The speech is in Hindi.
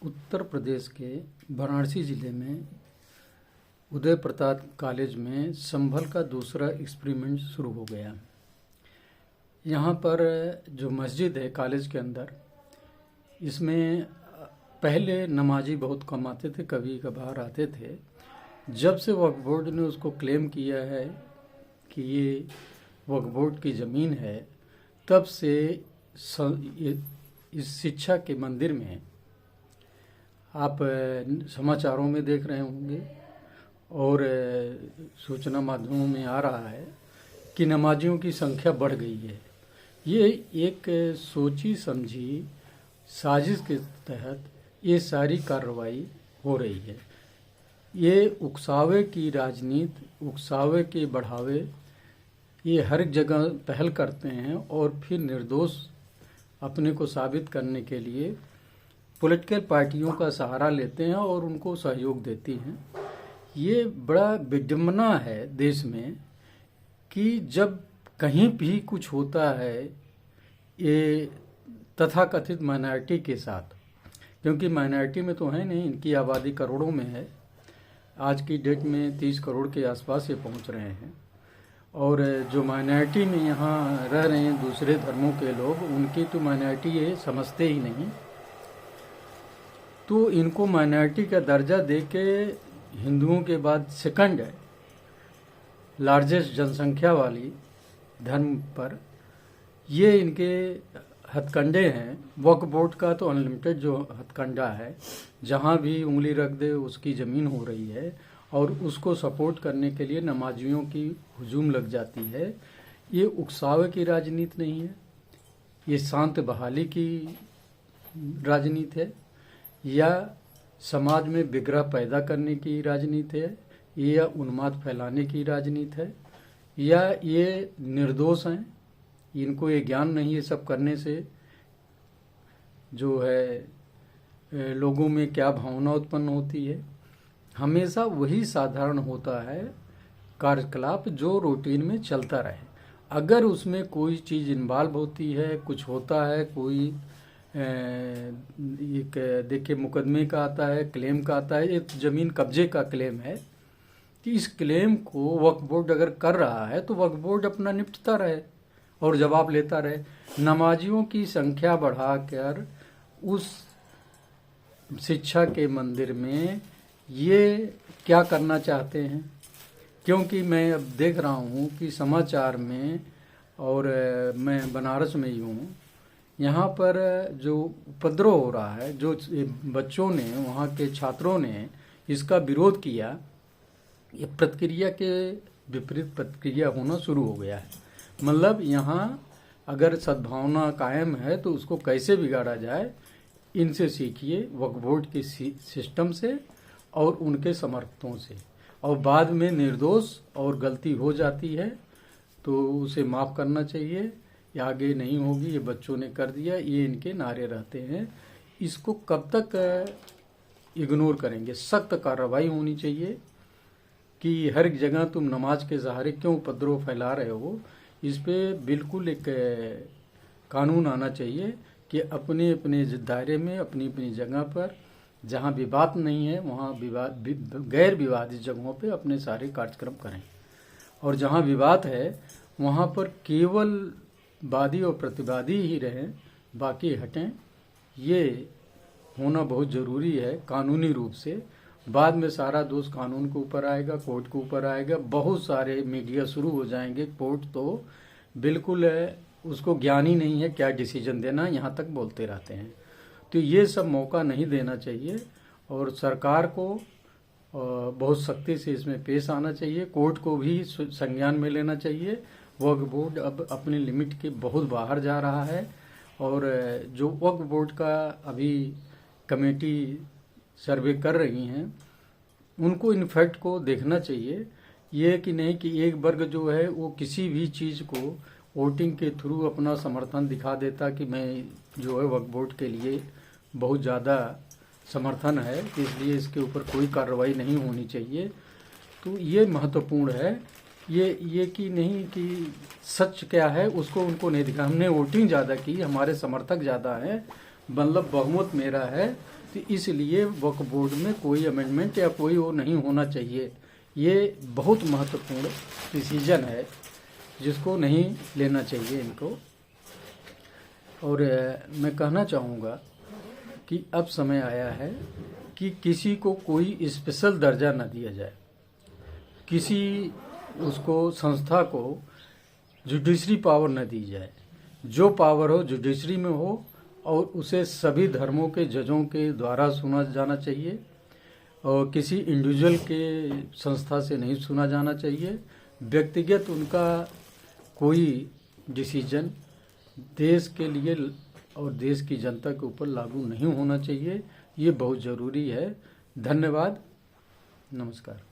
उत्तर प्रदेश के वाराणसी ज़िले में उदय प्रताप कॉलेज में संभल का दूसरा एक्सपेरिमेंट शुरू हो गया। यहाँ पर जो मस्जिद है कॉलेज के अंदर, इसमें पहले नमाजी बहुत कम आते थे, कभी कभार आते थे। जब से वक्फ बोर्ड ने उसको क्लेम किया है कि ये वक्फ बोर्ड की ज़मीन है, तब से इस शिक्षा के मंदिर में आप समाचारों में देख रहे होंगे और सूचना माध्यमों में आ रहा है कि नमाजियों की संख्या बढ़ गई है। ये एक सोची समझी साजिश के तहत ये सारी कार्रवाई हो रही है। ये उकसावे की राजनीति, उकसावे के बढ़ावे ये हर जगह पहल करते हैं और फिर निर्दोष अपने को साबित करने के लिए पॉलिटिकल पार्टियों का सहारा लेते हैं और उनको सहयोग देती हैं। ये बड़ा विडंबना है देश में कि जब कहीं भी कुछ होता है ये तथाकथित माइनॉरिटी के साथ, क्योंकि माइनॉरिटी में तो है नहीं, इनकी आबादी करोड़ों में है। आज की डेट में 30 करोड़ के आसपास ये पहुंच रहे हैं और जो माइनॉरिटी में यहाँ रह रहे हैं दूसरे धर्मों के लोग, उनकी तो माइनॉरिटी ये समझते ही नहीं। तो इनको माइनॉरिटी का दर्जा देके हिंदुओं के बाद सेकंड है लार्जेस्ट जनसंख्या वाली धर्म पर ये इनके हथकंडे हैं। वक्फ बोर्ड का तो अनलिमिटेड जो हथकंडा है, जहाँ भी उंगली रख दे उसकी ज़मीन हो रही है और उसको सपोर्ट करने के लिए नमाजियों की हुजूम लग जाती है। ये उकसावे की राजनीति नहीं है, ये शांत बहाली की राजनीति है या समाज में विग्रह पैदा करने की राजनीति है या उन्माद फैलाने की राजनीति है या ये निर्दोष हैं, इनको ये ज्ञान नहीं है सब करने से जो है लोगों में क्या भावना उत्पन्न होती है। हमेशा वही साधारण होता है कार्यकलाप जो रूटीन में चलता रहे। अगर उसमें कोई चीज़ इन्वॉल्व होती है, कुछ होता है, कोई एक देखिए मुकदमे का आता है, क्लेम का आता है, एक ज़मीन कब्जे का क्लेम है कि इस क्लेम को वक्फ बोर्ड अगर कर रहा है तो वक्फ बोर्ड अपना निपटता रहे और जवाब लेता रहे। नमाजियों की संख्या बढ़ाकर उस शिक्षा के मंदिर में ये क्या करना चाहते हैं, क्योंकि मैं अब देख रहा हूँ कि समाचार में और मैं बनारस में ही हूँ, यहाँ पर जो उपद्रव हो रहा है, जो बच्चों ने, वहाँ के छात्रों ने इसका विरोध किया, ये प्रतिक्रिया के विपरीत प्रतिक्रिया होना शुरू हो गया है। मतलब यहाँ अगर सद्भावना कायम है तो उसको कैसे बिगाड़ा जाए, इनसे सीखिए, वक्फ बोर्ड के सिस्टम से और उनके समर्थकों से। और बाद में निर्दोष और गलती हो जाती है तो उसे माफ़ करना चाहिए, ये आगे नहीं होगी, ये बच्चों ने कर दिया, ये इनके नारे रहते हैं। इसको कब तक इग्नोर करेंगे? सख्त कार्रवाई होनी चाहिए कि हर जगह तुम नमाज के सहारे क्यों उपद्रव फैला रहे हो। इस पे बिल्कुल एक कानून आना चाहिए कि अपने अपने दायरे में, अपनी अपनी जगह पर, जहाँ विवाद नहीं है वहाँ गैर विवादित जगहों पे अपने सारे कार्यक्रम करें और जहाँ विवाद है वहाँ पर केवल वादी और प्रतिवादी ही रहें, बाकी हटें। ये होना बहुत ज़रूरी है कानूनी रूप से। बाद में सारा दोष कानून के ऊपर आएगा, कोर्ट के ऊपर आएगा, बहुत सारे मीडिया शुरू हो जाएंगे। कोर्ट तो बिल्कुल उसको ज्ञान ही नहीं है क्या डिसीजन देना, यहाँ तक बोलते रहते हैं। तो ये सब मौका नहीं देना चाहिए और सरकार को बहुत सख्ती से इसमें पेश आना चाहिए। कोर्ट को भी संज्ञान में लेना चाहिए। वक्फ बोर्ड अब अपने लिमिट के बहुत बाहर जा रहा है और जो वक्फ बोर्ड का अभी कमेटी सर्वे कर रही हैं उनको इन फैक्ट को देखना चाहिए। ये कि नहीं कि एक वर्ग जो है वो किसी भी चीज़ को वोटिंग के थ्रू अपना समर्थन दिखा देता कि मैं जो है वक्फ बोर्ड के लिए बहुत ज़्यादा समर्थन है, इसलिए इसके ऊपर कोई कार्रवाई नहीं होनी चाहिए। तो ये महत्वपूर्ण है। ये कि नहीं कि सच क्या है उसको उनको नहीं दिखा। हमने वोटिंग ज़्यादा की, हमारे समर्थक ज़्यादा हैं, मतलब बहुमत मेरा है, तो इसलिए वक्फ बोर्ड में कोई अमेंडमेंट या कोई वो नहीं होना चाहिए। ये बहुत महत्वपूर्ण डिसीजन है जिसको नहीं लेना चाहिए इनको। और मैं कहना चाहूँगा कि अब समय आया है कि किसी को कोई स्पेशल दर्जा न दिया जाए, किसी उसको संस्था को जुडिशरी पावर न दी जाए। जो पावर हो जुडिशरी में हो और उसे सभी धर्मों के जजों के द्वारा सुना जाना चाहिए और किसी इंडिविजुअल के संस्था से नहीं सुना जाना चाहिए। व्यक्तिगत उनका कोई डिसीजन देश के लिए और देश की जनता के ऊपर लागू नहीं होना चाहिए। ये बहुत ज़रूरी है। धन्यवाद, नमस्कार।